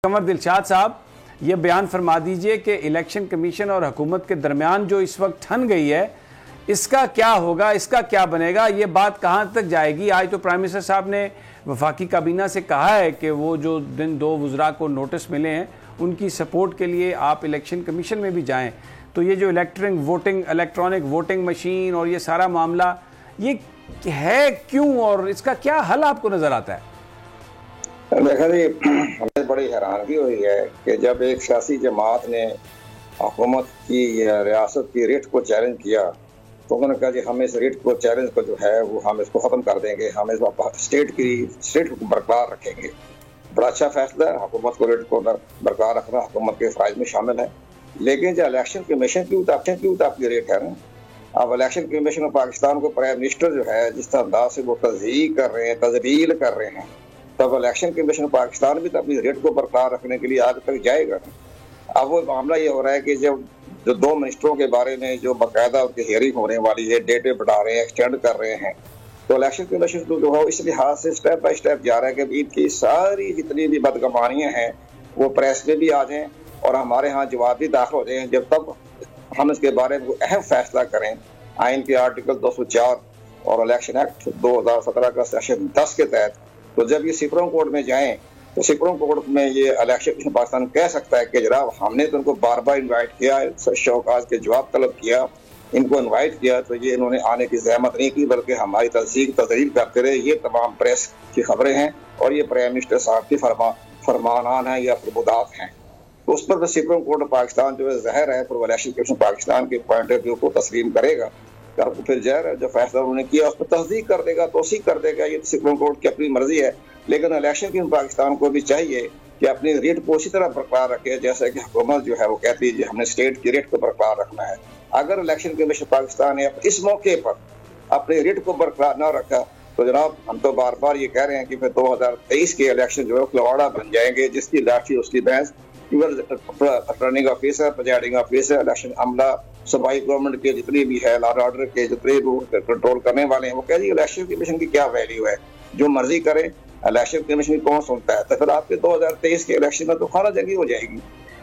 قمر دلشاد صاحب، یہ بیان فرما دیجئے کہ الیکشن کمیشن اور حکومت کے درمیان جو اس وقت ٹھن گئی ہے، اس کا کیا ہوگا، اس کا کیا بنے گا، یہ بات کہاں تک جائے گی؟ آج تو پرائم منسٹر صاحب نے وفاقی کابینہ سے کہا ہے کہ وہ جو دو وزراء کو نوٹس ملے ہیں ان کی سپورٹ کے لیے آپ الیکشن کمیشن میں بھی جائیں. تو یہ جو الیکٹرانک ووٹنگ مشین اور یہ سارا معاملہ یہ ہے کیوں، اور اس کا کیا حل آپ کو نظر آتا ہے؟ دیکھا جی، ہمیں بڑی حیرانگی ہوئی ہے کہ جب ایک سیاسی جماعت نے حکومت کی یا ریاست کی ریٹ کو چیلنج کیا تو انہوں نے کہا جی ہم اس ریٹ کو چیلنج کو جو ہے وہ ہم اس کو ختم کر دیں گے، ہم اس اسٹیٹ کو برقرار رکھیں گے. بڑا اچھا فیصلہ ہے، حکومت کو ریٹ کو برقرار رکھنا حکومت کے فرائض میں شامل ہے. لیکن جو الیکشن کمیشن کی ریٹ ہے نا، اب الیکشن کمیشن پاکستان کو پرائم منسٹر جو ہے جس انداز سے وہ تذلیل کر رہے ہیں، تذلیل کر رہے ہیں، تب الیکشن کمیشن پاکستان بھی تو اپنی ریٹ کو برقرار رکھنے کے لیے آگے تک جائے گا. اب وہ معاملہ یہ ہو رہا ہے کہ جب جو دو منسٹروں کے بارے میں جو باقاعدہ ان کی ہیئرنگ ہونے والی ہے، ڈیٹے بڑھا رہے ہیں، ایکسٹینڈ کر رہے ہیں، تو الیکشن کمیشن جو ہے اس لحاظ سے اسٹیپ بائی اسٹیپ جا رہا ہے کہ ان کی ساری جتنی بھی بدگمانیاں ہیں وہ پریس میں بھی آ جائیں اور ہمارے ہاں جواب بھی داخل ہو جائیں. جب تک ہم اس کے بارے میں اہم فیصلہ کریں آئین کے آرٹیکل 204 اور الیکشن ایکٹ 2017 کا سیکشن 10 کے تحت، تو جب یہ سپریم کورٹ میں جائیں تو سپریم کورٹ میں یہ الیکشن کمیشن پاکستان کہہ سکتا ہے کہ جناب ہم نے تو ان کو بار بار انوائٹ کیا، شوکاز کے جواب طلب کیا، ان کو انوائٹ کیا، تو یہ انہوں نے آنے کی زحمت نہیں کی بلکہ ہماری تذلیل کرتے رہے. یہ تمام پریس کی خبریں ہیں اور یہ پرائم منسٹر صاحب کی فرمانان ہیں یا فرمودات ہیں. تو اس پر تو سپریم کورٹ پاکستان جو ہے ظاہر ہے پھر الیکشن کمیشن پاکستان کے پوائنٹ آف ویو کو تسلیم کرے گا، پھر ظاہر ہے جو فیصلہ انہوں نے کیا اس پر تصدیق کر دے گا، توثیق کر دے گا. یہ سپریم کورٹ کی اپنی مرضی ہے، لیکن الیکشن کمیشن پاکستان کو بھی چاہیے کہ اپنی ریٹ کو اسی طرح برقرار رکھے جیسا کہ حکومت جو ہے وہ کہتی ہے ہم نے اسٹیٹ کی ریٹ کو برقرار رکھنا ہے. اگر الیکشن کمیشن پاکستان نے اس موقع پر اپنی ریٹ کو برقرار نہ رکھا تو جناب ہم تو بار بار یہ کہہ رہے ہیں کہ پھر 2023 کے الیکشن جو ہے کلواڑا بن جائیں گے، جس کی لاٹھی اس کی بحث. Returning officer, presiding officer, election عملہ، صوبائی گورنمنٹ کے جتنے بھی ہے، لا اینڈ آرڈر کے جتنے بھی کنٹرول کرنے والے ہیں، وہ کہہ رہی ہے الیکشن کمیشن کی کیا ویلیو ہے، جو مرضی کریں الیکشن کمیشن کی کون سنتا ہے. تو پھر آپ کے 2023 کے الیکشن میں تو خانہ جنگی ہو جائے گی.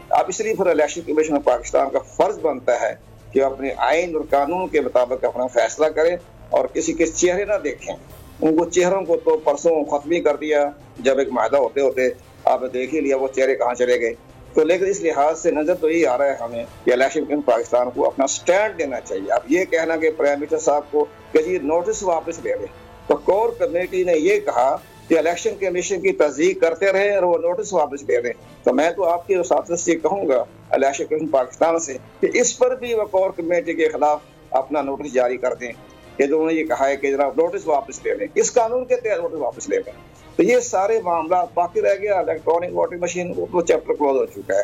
اب اس لیے پھر الیکشن کمیشن پاکستان کا فرض بنتا ہے کہ اپنے آئین اور قانون کے مطابق اپنا فیصلہ کریں اور کسی کے چہرے نہ دیکھیں. ان کو چہروں کو تو پرسوں ختم ہی کر دیا، جب ایک معاہدہ ہوتے ہوتے آپ دیکھ ہی لیا وہ چہرے کہاں چلے گئے. تو لیکن اس لحاظ سے نظر تو یہ آ رہا ہے ہمیں کہ الیکشن کمیشن پاکستان کو اپنا سٹینڈ دینا چاہیے. اب یہ کہنا کہ پرائم منسٹر صاحب کو کہ جی نوٹس واپس لے لیں، تو کور کمیٹی نے یہ کہا کہ الیکشن کمیشن کی تصدیق کرتے رہے اور وہ نوٹس واپس لے لیں. تو میں تو آپ کی وساطت سے کہوں گا الیکشن کمیشن پاکستان سے کہ اس پر بھی وہ کور کمیٹی کے خلاف اپنا نوٹس جاری کر دیں کہ انہوں نے یہ کہا ہے کہ جناب نوٹس واپس لے لیں، اس قانون کے تحت نوٹس واپس لے لیں. تو یہ سارے معاملات باقی رہ گیا. الیکٹرانک ووٹنگ مشین وہ تو چیپٹر کلوز ہو چکا ہے.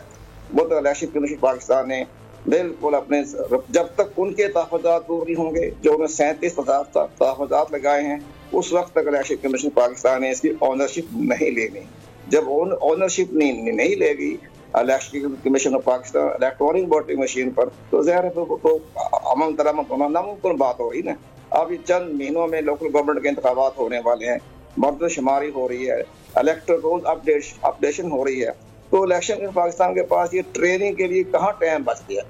وہ تو الیکشن کمیشن پاکستان نے بالکل اپنے جب تک ان کے تحفظات دور نہیں ہوں گے جو انہوں نے 37,000 تحفظات لگائے ہیں اس وقت تک الیکشن کمیشن پاکستان نے اس کی اونرشپ نہیں لینی. جب اونرشپ نہیں لے گی election commission Pakistan electronic voting machine پر تو ظاہر ہے تو امن درامد ہونا ناممکن بات ہو رہی نا. اب یہ چند مہینوں میں لوکل گورنمنٹ کے انتخابات ہونے والے ہیں، مردم شماری ہو رہی ہے، الیکٹرل رول اپڈیشن ہو رہی ہے. تو الیکشن پاکستان کے پاس یہ ٹریننگ کے لیے کہاں ٹائم بچ گیا؟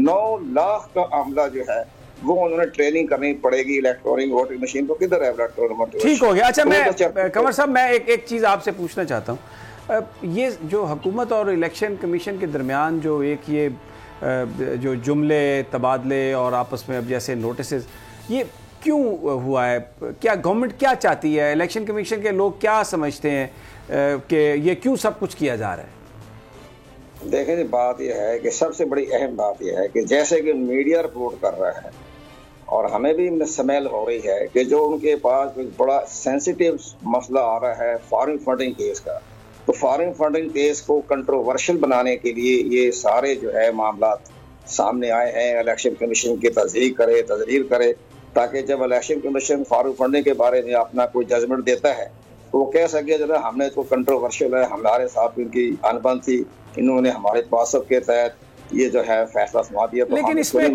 9 لاکھ کا عملہ جو ہے وہ انہوں نے ٹریننگ کرنی پڑے گی الیکٹرانک ووٹنگ مشین کو. کدھر ہے الیکٹرانک ووٹنگ؟ ٹھیک ہو گیا. اچھا میں قمر صاحب میں ایک چیز آپ سے پوچھنا چاہتا ہوں. یہ جو حکومت اور الیکشن کمیشن کے درمیان جو ایک یہ جو جملے تبادلے اور آپس میں اب جیسے نوٹسز، یہ کیوں ہوا ہے؟ کیا گورنمنٹ کیا چاہتی ہے؟ الیکشن کمیشن کے لوگ کیا سمجھتے ہیں کہ یہ کیوں سب کچھ کیا جا رہا ہے؟ دیکھیں جی، بات یہ ہے کہ سب سے بڑی اہم بات یہ ہے کہ جیسے کہ میڈیا رپورٹ کر رہا ہے اور ہمیں بھی سمیل ہو رہی ہے کہ جو ان کے پاس کوئی بڑا سینسیٹیو مسئلہ آ رہا ہے فارن فنڈنگ کیس کا، تو فارن فنڈنگ کیس کو کنٹروورشل بنانے کے لیے یہ سارے جو ہے معاملات سامنے آئے ہیں. الیکشن کمیشن کی تصدیق کرے، تذلیل کرے، تاکہ جب الیکشن کمیشن فارن فنڈنگ کے بارے میں اپنا کوئی ججمنٹ دیتا ہے تو وہ کہہ سکے جو ہم نے تو کنٹروورشل ہے، ہمارے ساتھ ان کی انبن تھی، انہوں نے ہمارے تعصب کے تحت یہ جو ہے فیصلہ سنا دیا. لیکن اس میں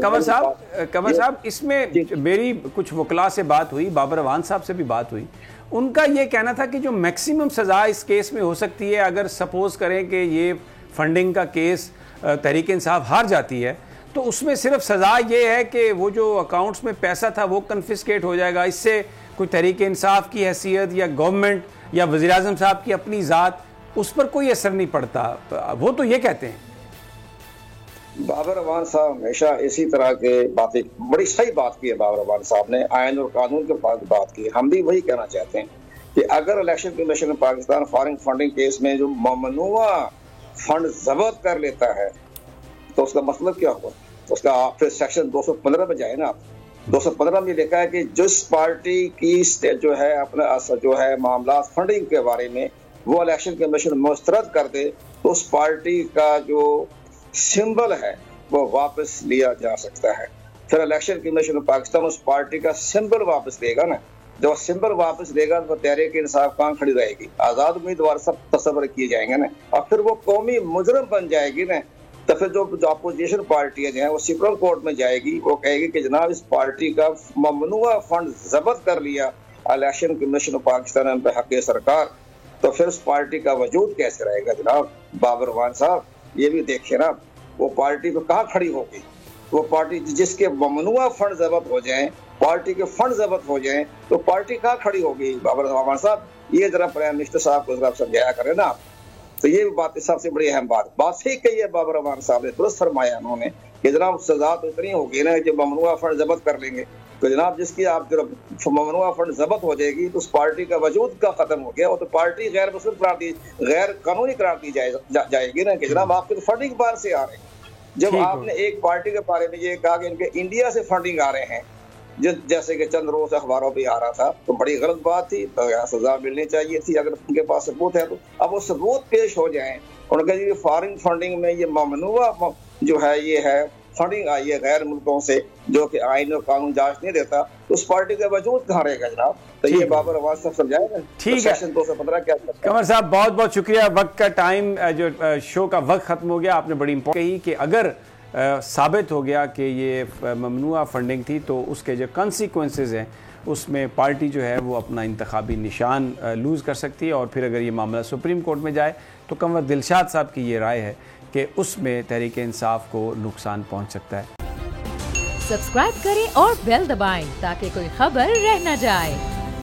قمر صاحب اس میں میری کچھ وکلاء سے بات ہوئی، بابر اعوان صاحب سے بھی بات ہوئی، ان کا یہ کہنا تھا کہ جو میکسیمم سزا اس کیس میں ہو سکتی ہے، اگر سپوز کریں کہ یہ فنڈنگ کا کیس تحریک انصاف ہار جاتی ہے تو اس میں صرف سزا یہ ہے کہ وہ جو اکاؤنٹس میں پیسہ تھا وہ کنفسکیٹ ہو جائے گا. اس سے کوئی تحریک انصاف کی حیثیت یا گورنمنٹ یا وزیر اعظم صاحب کی اپنی ذات اس پر کوئی اثر نہیں پڑتا. وہ تو یہ کہتے ہیں. بابر اعوان صاحب ہمیشہ اسی طرح کے باتیں، بڑی صحیح بات کی ہے بابر اعوان صاحب نے، آئین اور قانون کے پاس بات کی ہے. ہم بھی وہی کہنا چاہتے ہیں کہ اگر election commission Pakistan foreign funding case میں جو ممنوع فنڈ ضبط کر لیتا ہے تو اس کا مطلب کیا ہوا؟ اس کا پھر سیکشن 215 میں جائے نا. آپ 215 میں لکھا ہے کہ جس پارٹی کی جو ہے اپنا جو ہے معاملات فنڈنگ کے بارے میں وہ الیکشن کمیشن مسترد کر دے تو اس پارٹی کا جو سمبل ہے وہ واپس لیا جا سکتا ہے. پھر الیکشن کمیشن پاکستان اس پارٹی کا سمبل واپس لے گا نا. جب سمبل واپس لے گا تو تحریک انصاف کہاں کھڑی رہے گی؟ آزاد امیدوار سب تصور کیے جائیں گے نا، اور پھر وہ قومی مجرم بن جائے گی نا. تو پھر جو اپوزیشن پارٹیاں جو ہیں وہ سپریم کورٹ میں جائے گی، وہ کہے گی کہ جناب اس پارٹی کا ممنوع فنڈ ضبط کر لیا الیکشن کمیشن پاکستان پہ حق سرکار. تو پھر اس پارٹی کا وجود کیسے رہے گا جناب؟ بابر اعوان صاحب یہ بھی دیکھیں نا، وہ پارٹی پہ کہاں کھڑی ہوگی؟ وہ پارٹی جس کے ممنوع فنڈ ضبط ہو جائیں، پارٹی کے فنڈ ضبط ہو جائیں تو پارٹی کہاں کھڑی ہوگی؟ بابر اعوان صاحب یہ ذرا پرائم منسٹر صاحب کو ذرا سمجھایا کریں نا. تو یہ بات سب سے بڑی اہم بات صحیح کہی ہے بابر اعوان صاحب نے، درست فرمایا انہوں نے کہ جناب سزا تو اتنی ہوگی نا کہ ممنوع فنڈ ضبط کر لیں گے تو جناب جس کی آپ ممنوع فنڈ ضبط ہو جائے گی تو اس پارٹی کا وجود کا ختم ہو گیا، وہ تو پارٹی غیر مسلم قرار دی، غیر قانونی قرار دی جائے گی نا کہ جناب آپ کے فنڈنگ باہر سے آ رہے ہیں. جب آپ نے ایک پارٹی کے بارے میں یہ کہا کہ ان کے انڈیا سے فنڈنگ آ رہے ہیں جیسے کہ چند روز اخباروں پہ آ رہا تھا تو بڑی غلط بات تھی، سزا ملنی چاہیے تھی اگر ان کے پاس ثبوت ہے تو. اب وہ ثبوت پیش ہو جائیں، ان کا یہ فارن فنڈنگ میں یہ ممنوع جو ہے یہ ہے فنڈنگ آئی ہے غیر ملکوں سے جو کہ آئین اور قانون جانچ نہیں دیتا تو اس پارٹی کا وجود کہاں رہے گا جناب؟ تو یہ بابر اعوان صاحب سمجھائے گا. ٹھیک ہے، 215 کیا قمر صاحب بہت بہت شکریہ. وقت کا ٹائم جو شو کا وقت ختم ہو گیا. آپ نے بڑی امپورٹنٹ کہی کہ اگر ثابت ہو گیا کہ یہ ممنوع فنڈنگ تھی تو اس کے جو کنسیکوینسز ہیں اس میں پارٹی جو ہے وہ اپنا انتخابی نشان لوز کر سکتی ہے. اور پھر اگر یہ معاملہ سپریم کورٹ میں جائے تو قمر دلشاد صاحب کی یہ رائے ہے کہ اس میں تحریک انصاف کو نقصان پہنچ سکتا ہے. سبسکرائب کریں اور بیل دبائیں تاکہ کوئی خبر رہ نہ جائے.